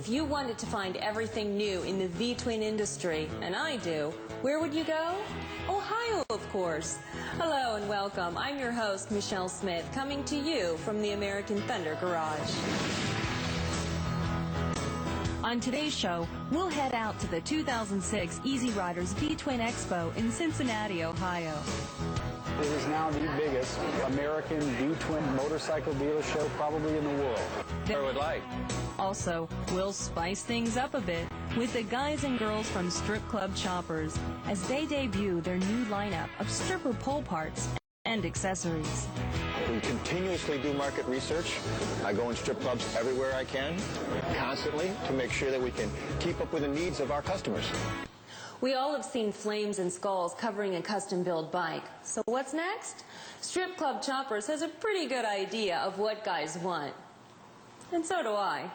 If you wanted to find everything new in the V-twin industry, and I do, where would you go? Ohio, of course. Hello and welcome. I'm your host, Michelle Smith, coming to you from the American Thunder Garage. On today's show, we'll head out to the 2006 Easy Riders V-Twin Expo in Cincinnati, Ohio. It is now the biggest American V-twin motorcycle dealer show probably in the world. I would like. Also, we'll spice things up a bit with the guys and girls from Strip Club Choppers as they debut their new lineup of stripper pole parts and accessories. We continuously do market research. I go in strip clubs everywhere I can, constantly, to make sure that we can keep up with the needs of our customers. We all have seen flames and skulls covering a custom-built bike. So what's next? Strip Club Choppers has a pretty good idea of what guys want. And so do I.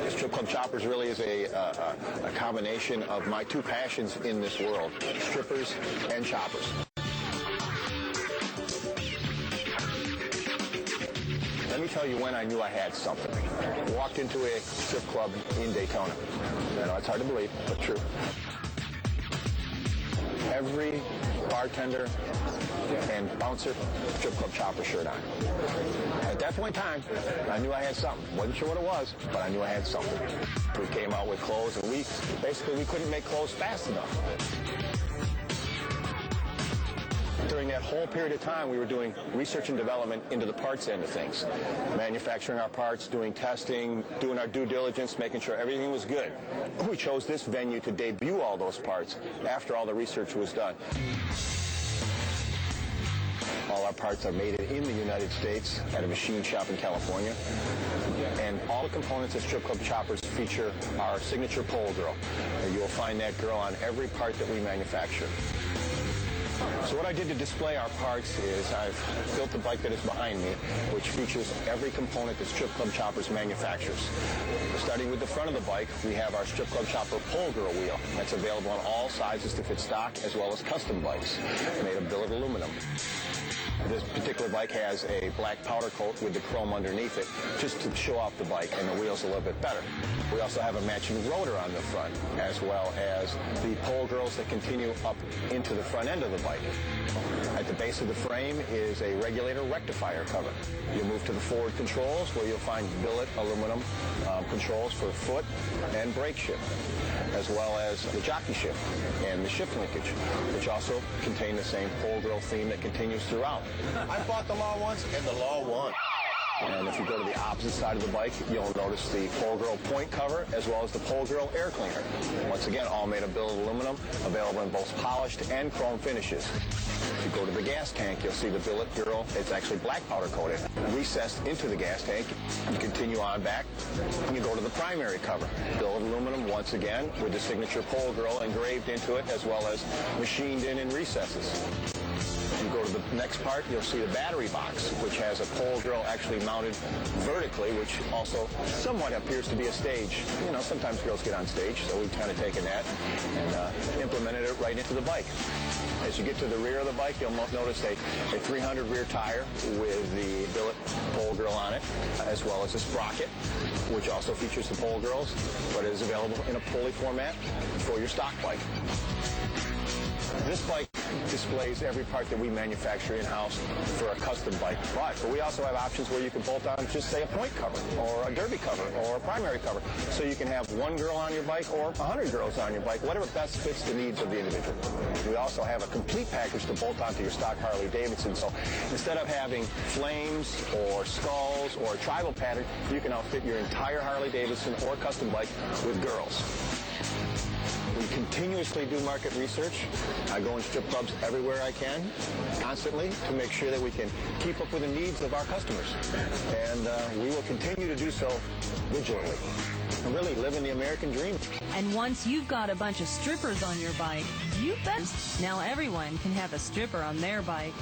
Strip Club Choppers really is a combination of my two passions in this world, strippers and choppers. Let me tell you when I knew I had something. I walked into a strip club in Daytona. I know it's hard to believe, but true. Every bartender and bouncer, strip club chopper shirt on. At that point in time, I knew I had something. Wasn't sure what it was, but I knew I had something. We came out with clothes, and we couldn't make clothes fast enough. During that whole period of time, we were doing research and development into the parts end of things. Manufacturing our parts, doing testing, doing our due diligence, making sure everything was good. We chose this venue to debut all those parts after all the research was done. All our parts are made in the United States at a machine shop in California. And all the components of Strip Club Choppers feature our signature pole girl. And you will find that girl on every part that we manufacture. So what I did to display our parts is I've built the bike that is behind me, which features every component that Strip Club Choppers manufactures. Starting with the front of the bike, we have our Strip Club Chopper Pole Girl wheel. That's available on all sizes to fit stock, as well as custom bikes, made of billet aluminum. This particular bike has a black powder coat with the chrome underneath it, just to show off the bike and the wheels a little bit better. We also have a matching rotor on the front, as well as the pole girls that continue up into the front end of the bike. At the base of the frame is a regulator rectifier cover. You move to the forward controls, where you'll find billet aluminum controls for foot and brake shift, as well as the jockey shift and the shift linkage, which also contain the same pole girl theme that continues throughout. I fought the law once, and the law won. And if you go to the opposite side of the bike, you'll notice the Pole Girl point cover, as well as the Pole Girl air cleaner. Once again, all made of billet aluminum, available in both polished and chrome finishes. If you go to the gas tank, you'll see the Billet Girl. It's actually black powder coated, recessed into the gas tank. You continue on back, and you go to the primary cover. Billet aluminum, once again, with the signature Pole Girl engraved into it, as well as machined in recesses. If you go to the next part, you'll see the battery box, which has a Pole Girl actually mounted vertically, which also somewhat appears to be a stage. You know, sometimes girls get on stage, so we've kind of taken that and implemented it right into the bike. As you get to the rear of the bike, you'll notice a 300 rear tire with the billet Pole Girl on it, as well as a sprocket, which also features the Pole Girls, but is available in a pulley format for your stock bike. This bike displays every part that we manufacture in-house for a custom bike, but we also have options where you can bolt on just, say, a point cover or a derby cover or a primary cover, so you can have one girl on your bike or 100 girls on your bike, whatever best fits the needs of the individual. We also have a complete package to bolt onto your stock Harley-Davidson, so instead of having flames or skulls or a tribal pattern, you can outfit your entire Harley-Davidson or custom bike with girls. We continuously do market research. I go in strip clubs everywhere I can, constantly, to make sure that we can keep up with the needs of our customers. And we will continue to do so vigilantly. And really living the American dream. And once you've got a bunch of strippers on your bike, you bet now everyone can have a stripper on their bike.